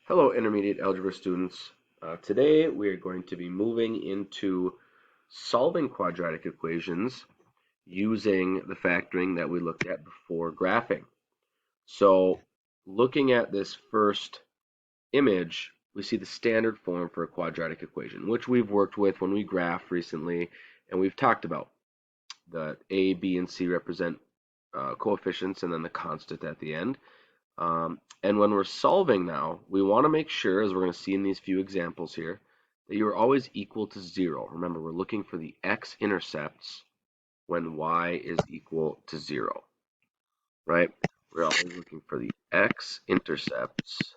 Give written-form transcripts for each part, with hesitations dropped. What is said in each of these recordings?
Hello, intermediate algebra students. Today we are going to be moving into solving quadratic equations using the factoring that we looked at before graphing. So looking at this first image, we see the standard form for a quadratic equation, which we've worked with when we graphed recently, and we've talked about. The a, b, and c represent coefficients and then the constant at the end. And when we're solving now, we want to make sure, as we're going to see in these few examples here, that you're always equal to 0. Remember, we're looking for the x-intercepts when y is equal to 0, right? We're always looking for the x-intercepts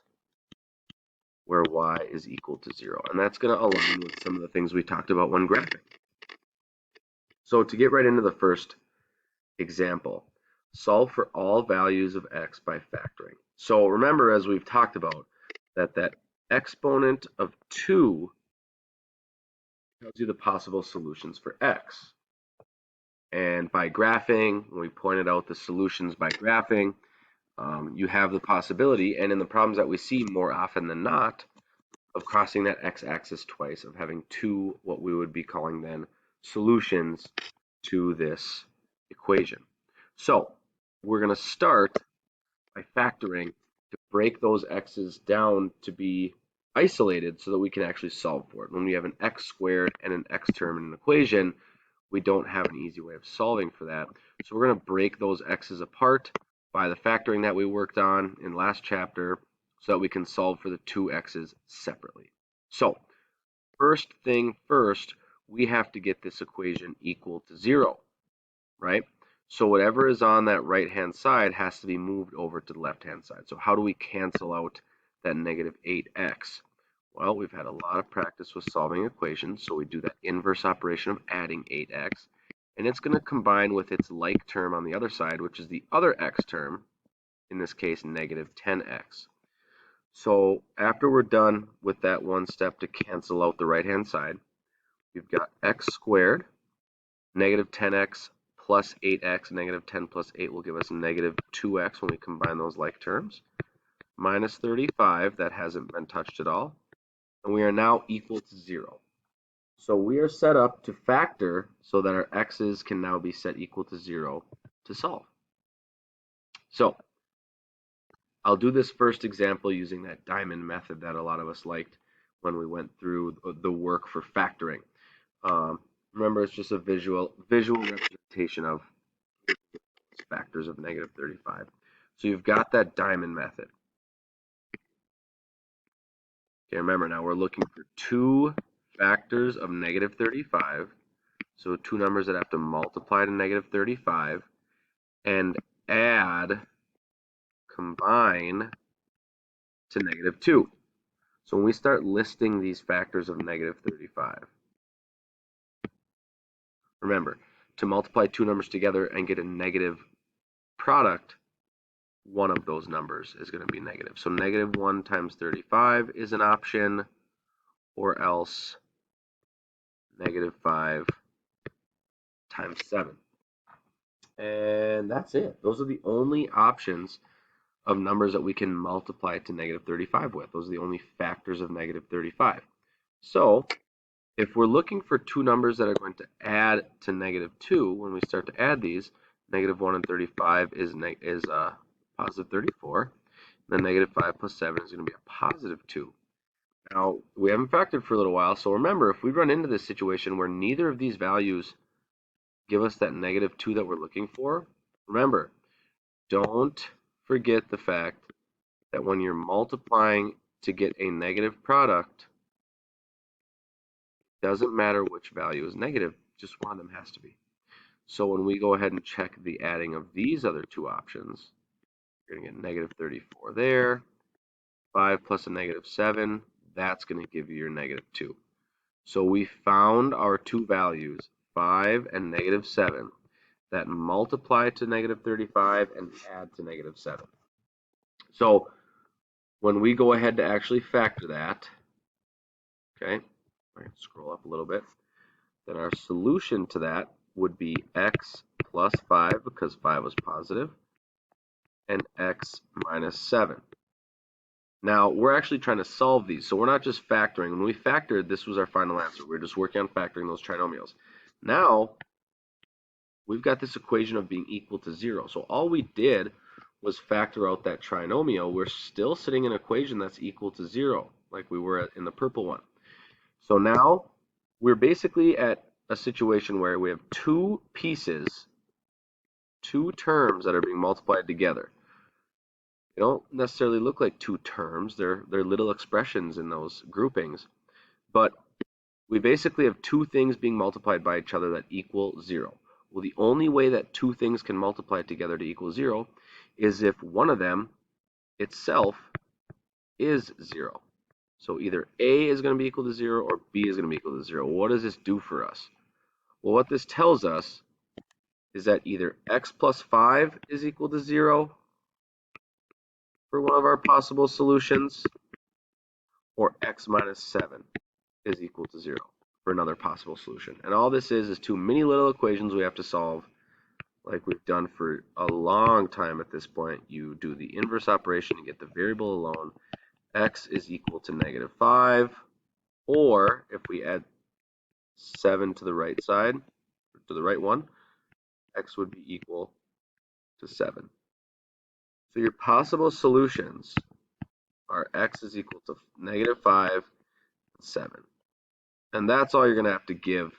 where y is equal to 0. And that's going to align with some of the things we talked about when graphing. So to get right into the first example, solve for all values of x by factoring. So remember, as we've talked about, that exponent of 2 tells you the possible solutions for x. And by graphing, when we pointed out the solutions by graphing, you have the possibility, and in the problems that we see more often than not, of crossing that x-axis twice, of having two, what we would be calling then, solutions to this equation. So we're going to start by factoring to break those x's down to be isolated so that we can actually solve for it. When we have an x squared and an x term in an equation, we don't have an easy way of solving for that. So we're going to break those x's apart by the factoring that we worked on in last chapter so that we can solve for the two x's separately. So first thing first, we have to get this equation equal to 0, right? So whatever is on that right-hand side has to be moved over to the left-hand side. So how do we cancel out that negative 8x? Well, we've had a lot of practice with solving equations, so we do that inverse operation of adding 8x, and it's going to combine with its like term on the other side, which is the other x term, in this case, negative 10x. So after we're done with that one step to cancel out the right-hand side, we've got x squared, negative 10x plus 8x, negative 10 plus 8 will give us negative 2x when we combine those like terms, minus 35, that hasn't been touched at all, and we are now equal to 0. So we are set up to factor so that our x's can now be set equal to 0 to solve. So I'll do this first example using that diamond method that a lot of us liked when we went through the work for factoring. Remember, it's just a visual representation of factors of negative 35. So you've got that diamond method. Okay, remember now we're looking for two factors of negative 35. So two numbers that have to multiply to negative 35 and add, combine to negative 2. So when we start listing these factors of negative 35, remember, to multiply two numbers together and get a negative product, one of those numbers is going to be negative. So negative 1 times 35 is an option, or else negative 5 times 7. And that's it. Those are the only options of numbers that we can multiply to negative 35 with. Those are the only factors of negative 35. So if we're looking for two numbers that are going to add to negative 2, when we start to add these, negative 1 and 35 is positive 34. Then negative 5 plus 7 is going to be a positive 2. Now, we haven't factored for a little while, so remember, if we run into this situation where neither of these values give us that negative 2 that we're looking for, remember, don't forget the fact that when you're multiplying to get a negative product, it doesn't matter which value is negative, just one of them has to be. So when we go ahead and check the adding of these other two options, you're going to get negative 34 there, 5 plus a negative 7, that's going to give you your negative 2. So we found our two values, 5 and negative 7, that multiply to negative 35 and add to negative 7. So when we go ahead to actually factor that, okay, scroll up a little bit, then our solution to that would be x plus 5, because 5 was positive, and x minus 7. Now, we're actually trying to solve these, so we're not just factoring. When we factored, this was our final answer. We're just working on factoring those trinomials. Now, we've got this equation of being equal to 0. So all we did was factor out that trinomial. We're still sitting in an equation that's equal to 0, like we were in the purple one. So now we're basically at a situation where we have two pieces, two terms that are being multiplied together. They don't necessarily look like two terms. They're little expressions in those groupings. But we basically have two things being multiplied by each other that equal 0. Well, the only way that two things can multiply together to equal 0 is if one of them itself is 0. So either A is going to be equal to 0 or B is going to be equal to 0. What does this do for us? Well, what this tells us is that either x plus 5 is equal to 0 for one of our possible solutions, or x minus 7 is equal to 0 for another possible solution. And all this is two mini little equations we have to solve like we've done for a long time at this point. You do the inverse operation, you get the variable alone. X is equal to negative 5, or if we add 7 to the right side, to the right one, x would be equal to 7. So your possible solutions are x is equal to negative 5 and 7. And that's all you're going to have to give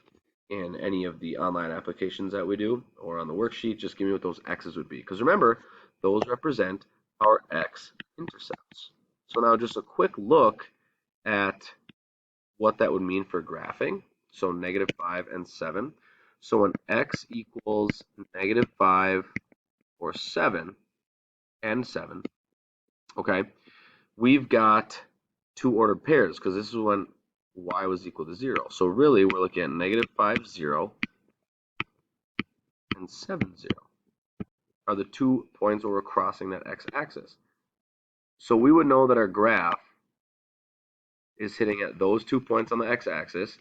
in any of the online applications that we do, or on the worksheet. Just give me what those x's would be. Because remember, those represent our x-intercepts. So now just a quick look at what that would mean for graphing. So negative 5 and 7. So when x equals negative 5 or 7 and 7, okay, we've got two ordered pairs because this is when y was equal to 0. So really, we're looking at negative 5, 0 and 7, 0 are the 2 points where we're crossing that x-axis. So we would know that our graph is hitting at those 2 points on the x-axis.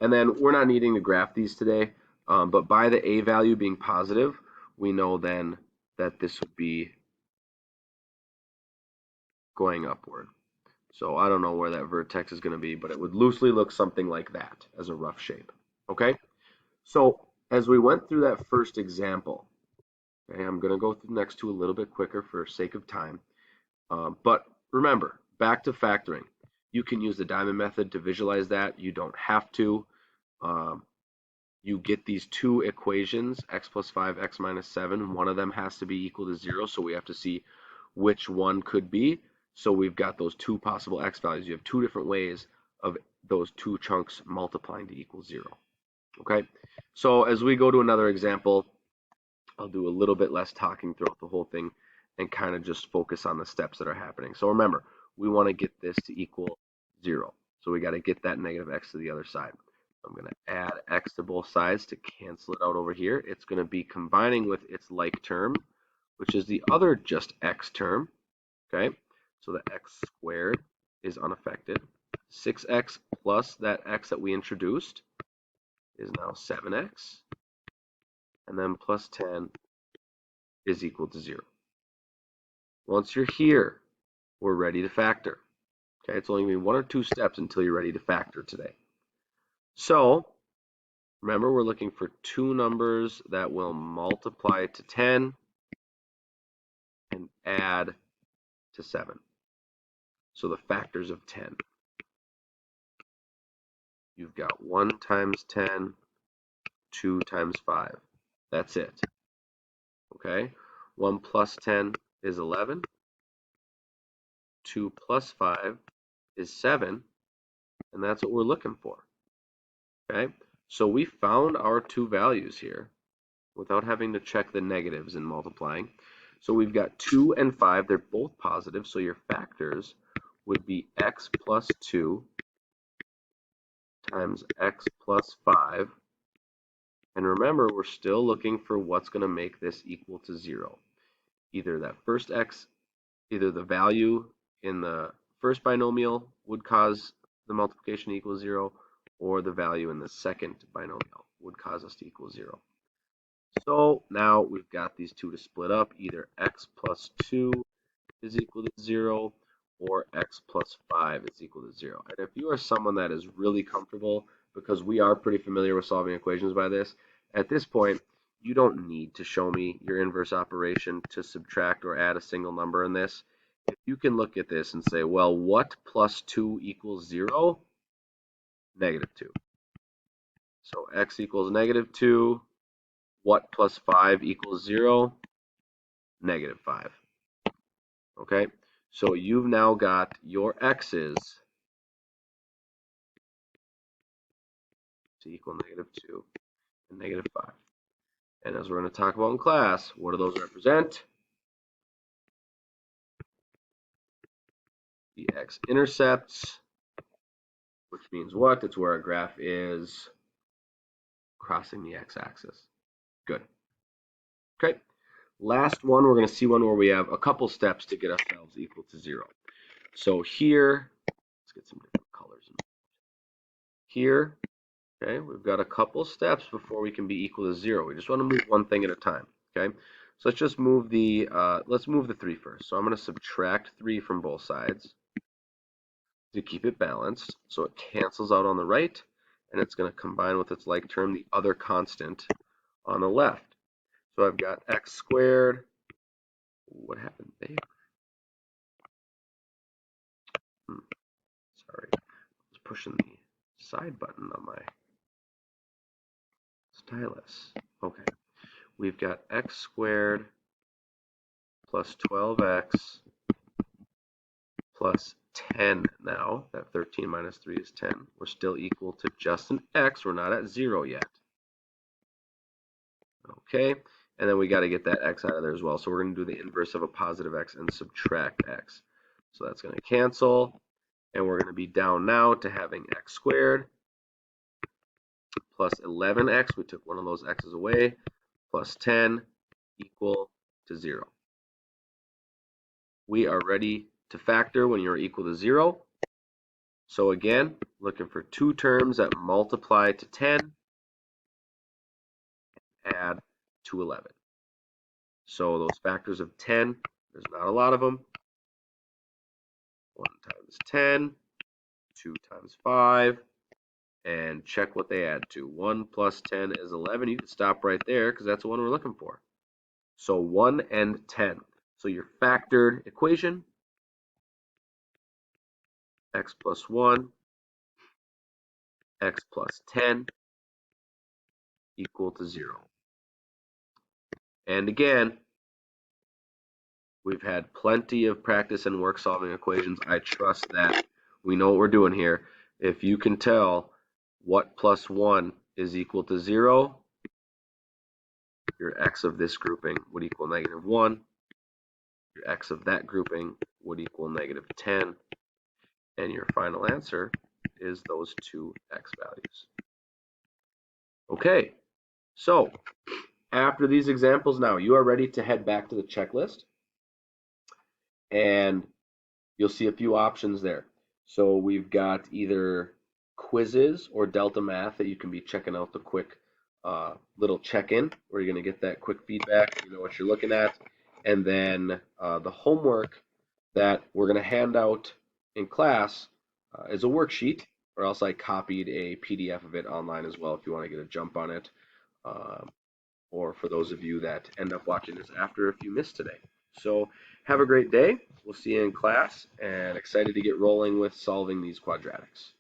And then we're not needing to graph these today, but by the a value being positive, we know then that this would be going upward. So I don't know where that vertex is going to be, but it would loosely look something like that as a rough shape. Okay? So as we went through that first example, okay, I'm going to go through the next two a little bit quicker for sake of time. But remember, back to factoring. You can use the diamond method to visualize that. You don't have to. You get these two equations, x plus 5, x minus 7. One of them has to be equal to 0, so we have to see which one could be. So we've got those two possible x values. You have two different ways of those two chunks multiplying to equal 0. Okay, so as we go to another example, I'll do a little bit less talking throughout the whole thing and kind of just focus on the steps that are happening. So remember, we want to get this to equal 0. So we got to get that negative x to the other side. I'm going to add x to both sides to cancel it out over here. It's going to be combining with its like term, which is the other just x term. Okay, so the x squared is unaffected. 6x plus that x that we introduced is now 7x. And then plus 10 is equal to 0. Once you're here, we're ready to factor. Okay, it's only going to be 1 or 2 steps until you're ready to factor today. So remember, we're looking for two numbers that will multiply to 10 and add to 7. So the factors of 10. You've got 1 times 10, 2 times 5. That's it. Okay? 1 plus 10 is 11. 2 plus 5 is 7. And that's what we're looking for. Okay? So we found our two values here without having to check the negatives in multiplying. So we've got 2 and 5. They're both positive. So your factors would be x plus 2 times x plus 5. And remember, we're still looking for what's going to make this equal to 0. Either that first x, either the value in the first binomial would cause the multiplication to equal 0, or the value in the second binomial would cause us to equal 0. So now we've got these two to split up. Either x plus 2 is equal to 0, or x plus 5 is equal to 0. And if you are someone that is really comfortable, because we are pretty familiar with solving equations by this, at this point, you don't need to show me your inverse operation to subtract or add a single number in this. If you can look at this and say, well, what plus 2 equals 0? Negative 2. So x equals negative 2. What plus 5 equals 0? Negative 5. Okay, so you've now got your x's to equal negative 2 and negative 5. And as we're going to talk about in class, what do those represent? The x-intercepts, which means what? It's where our graph is crossing the x-axis. Good. Okay. Last one, we're going to see one where we have a couple steps to get ourselves equal to 0. So here, let's get some different colors. Here, okay, we've got a couple steps before we can be equal to 0. We just want to move one thing at a time. Okay, so let's just move the let's move the 3 first. So I'm going to subtract 3 from both sides to keep it balanced. So it cancels out on the right, and it's going to combine with its like term, the other constant, on the left. So I've got x squared. What happened there? Sorry, I was pushing the side button on my stylus. Okay, we've got x squared plus 12x plus 10 now. That 13 minus 3 is 10. We're still equal to just an x. We're not at 0 yet. Okay, and then we got to get that x out of there as well. So we're going to do the inverse of a positive x and subtract x. So that's going to cancel, and we're going to be down now to having x squared plus 11x. We took one of those x's away, plus 10 equal to 0. We are ready to factor when you're equal to 0. So again, looking for two terms that multiply to 10, add to 11. So those factors of 10, there's not a lot of them. 1 times 10, 2 times 5, and check what they add to. 1 plus 10 is 11. You can stop right there because that's the one we're looking for. So 1 and 10. So your factored equation, x plus 1, x plus 10 equal to 0. And again, we've had plenty of practice and work solving equations. I trust that we know what we're doing here. If you can tell what plus 1 is equal to 0, your x of this grouping would equal negative 1. Your x of that grouping would equal negative 10. And your final answer is those two x values. Okay, so after these examples now, you are ready to head back to the checklist. And you'll see a few options there. So we've got either quizzes or Delta Math that you can be checking out the quick little check-in where you're going to get that quick feedback, you know what you're looking at. And then the homework that we're going to hand out in class is a worksheet, or else I copied a PDF of it online as well if you want to get a jump on it. Or for those of you that end up watching this after if you missed today. So have a great day. We'll see you in class, and excited to get rolling with solving these quadratics.